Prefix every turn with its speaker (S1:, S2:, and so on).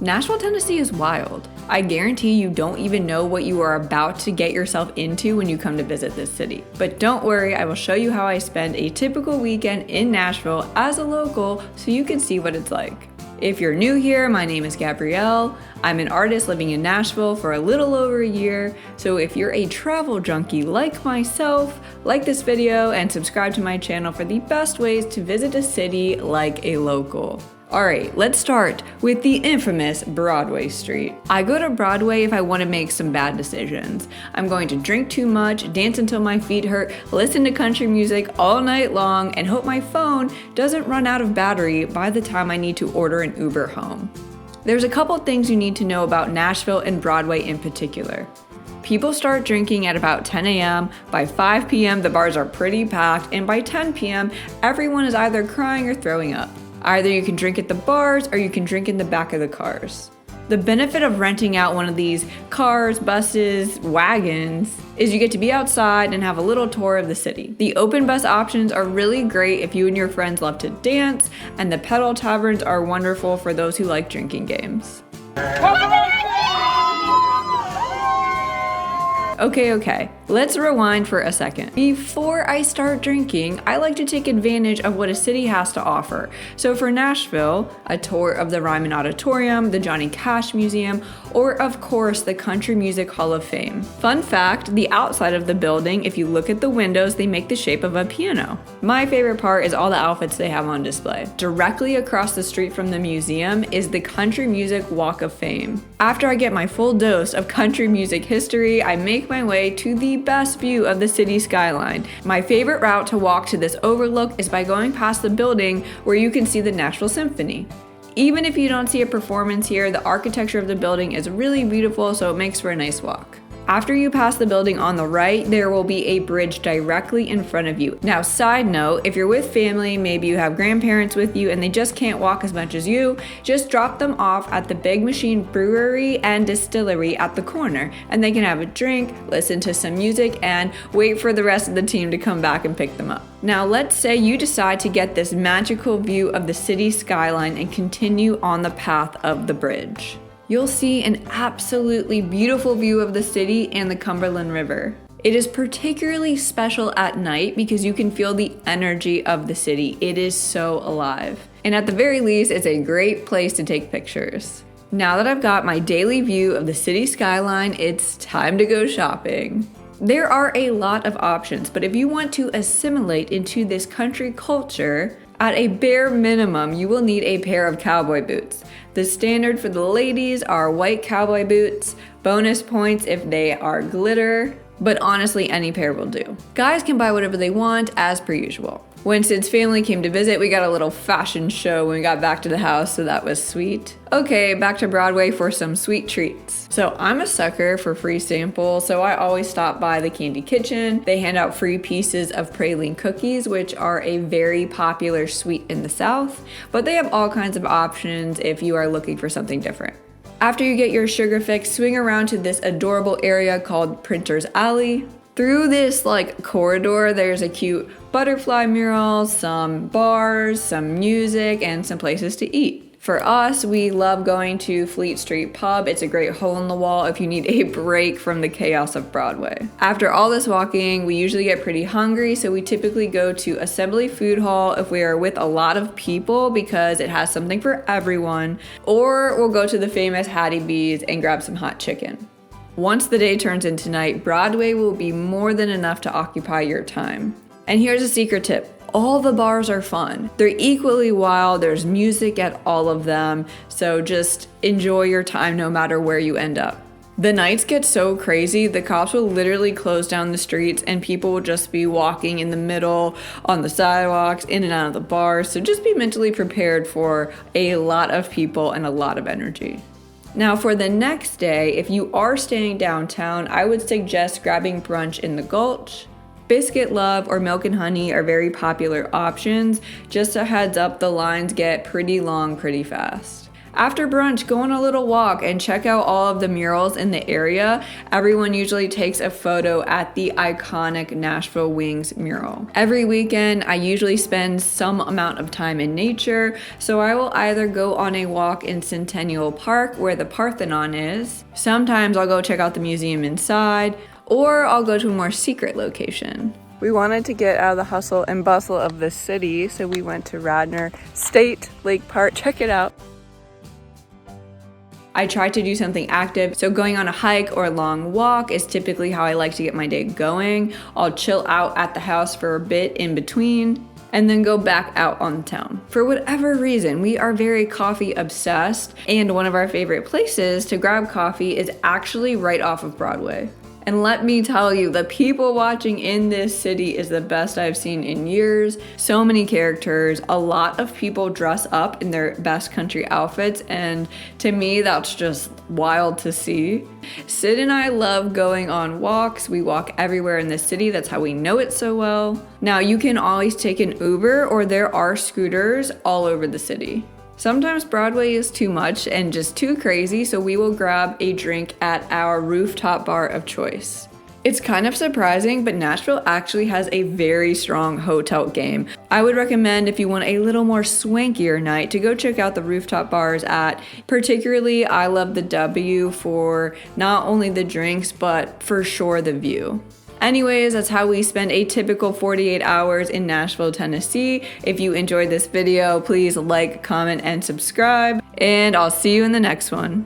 S1: Nashville, Tennessee is wild. I guarantee you don't even know what you are about to get yourself into when you come to visit this city. But don't worry, I will show you how I spend a typical weekend in Nashville as a local so you can see what it's like. If you're new here, my name is Gabrielle. I'm an artist living in Nashville for a little over a year, so if you're a travel junkie like myself, like this video and subscribe to my channel for the best ways to visit a city like a local. Alright, let's start with the infamous Broadway Street. I go to Broadway if I want to make some bad decisions. I'm going to drink too much, dance until my feet hurt, listen to country music all night long, and hope my phone doesn't run out of battery by the time I need to order an Uber home. There's a couple things you need to know about Nashville and Broadway in particular. People start drinking at about 10 a.m. By 5 p.m. the bars are pretty packed, and by 10 p.m. everyone is either crying or throwing up. Either you can drink at the bars or you can drink in the back of the cars. The benefit of renting out one of these cars, buses, wagons is you get to be outside and have a little tour of the city. The open bus options are really great if you and your friends love to dance, and the pedal taverns are wonderful for those who like drinking games. Okay, let's rewind for a second. Before I start drinking, I like to take advantage of what a city has to offer. So for Nashville, a tour of the Ryman Auditorium, the Johnny Cash Museum, or of course the Country Music Hall of Fame. Fun fact, the outside of the building, if you look at the windows, they make the shape of a piano. My favorite part is all the outfits they have on display. Directly across the street from the museum is the Country Music Walk of Fame. After I get my full dose of country music history, I make my way to the best view of the city skyline. My favorite route to walk to this overlook is by going past the building where you can see the Nashville Symphony. Even if you don't see a performance here, the architecture of the building is really beautiful, so it makes for a nice walk. After you pass the building on the right, there will be a bridge directly in front of you. Now, side note, if you're with family, maybe you have grandparents with you and they just can't walk as much as you, just drop them off at the Big Machine Brewery and Distillery at the corner, and they can have a drink, listen to some music, and wait for the rest of the team to come back and pick them up. Now, let's say you decide to get this magical view of the city skyline and continue on the path of the bridge. You'll see an absolutely beautiful view of the city and the Cumberland River. It is particularly special at night because you can feel the energy of the city. It is so alive. And at the very least, it's a great place to take pictures. Now that I've got my daily view of the city skyline, it's time to go shopping. There are a lot of options, but if you want to assimilate into this country culture, at a bare minimum, you will need a pair of cowboy boots. The standard for the ladies are white cowboy boots, bonus points if they are glitter, but honestly, any pair will do. Guys can buy whatever they want as per usual. When Sid's family came to visit, we got a little fashion show when we got back to the house, so that was sweet. Okay, back to Broadway for some sweet treats. So I'm a sucker for free samples, so I always stop by the Candy Kitchen. They hand out free pieces of praline cookies, which are a very popular sweet in the South, but they have all kinds of options if you are looking for something different. After you get your sugar fix, swing around to this adorable area called Printer's Alley. Through this corridor, there's a cute butterfly mural, some bars, some music, and some places to eat. For us, we love going to Fleet Street Pub. It's a great hole in the wall if you need a break from the chaos of Broadway. After all this walking, we usually get pretty hungry, so we typically go to Assembly Food Hall if we are with a lot of people because it has something for everyone, or we'll go to the famous Hattie B's and grab some hot chicken. Once the day turns into night, Broadway will be more than enough to occupy your time. And here's a secret tip. All the bars are fun. They're equally wild. There's music at all of them. So just enjoy your time no matter where you end up. The nights get so crazy, the cops will literally close down the streets and people will just be walking in the middle, on the sidewalks, in and out of the bars. So just be mentally prepared for a lot of people and a lot of energy. Now for the next day, if you are staying downtown, I would suggest grabbing brunch in the Gulch. Biscuit Love or Milk and Honey are very popular options. Just a heads up, the lines get pretty long pretty fast. After brunch, go on a little walk and check out all of the murals in the area. Everyone usually takes a photo at the iconic Nashville Wings mural. Every weekend, I usually spend some amount of time in nature, so I will either go on a walk in Centennial Park where the Parthenon is. Sometimes I'll go check out the museum inside, or I'll go to a more secret location. We wanted to get out of the hustle and bustle of the city, so we went to Radnor State Lake Park. Check it out. I try to do something active, so going on a hike or a long walk is typically how I like to get my day going. I'll chill out at the house for a bit in between, and then go back out on the town. For whatever reason, we are very coffee obsessed, and one of our favorite places to grab coffee is actually right off of Broadway. And let me tell you, the people watching in this city is the best I've seen in years. So many characters, a lot of people dress up in their best country outfits, and to me, that's just wild to see. Sid and I love going on walks. We walk everywhere in the city. That's how we know it so well. Now, you can always take an Uber, or there are scooters all over the city. Sometimes Broadway is too much and just too crazy, so we will grab a drink at our rooftop bar of choice. It's kind of surprising, but Nashville actually has a very strong hotel game. I would recommend, if you want a little more swankier night, to go check out the rooftop bars at, particularly I love the W for not only the drinks, but for sure the view. Anyways, that's how we spend a typical 48 hours in Nashville, Tennessee. If you enjoyed this video, please like, comment, and subscribe, and I'll see you in the next one.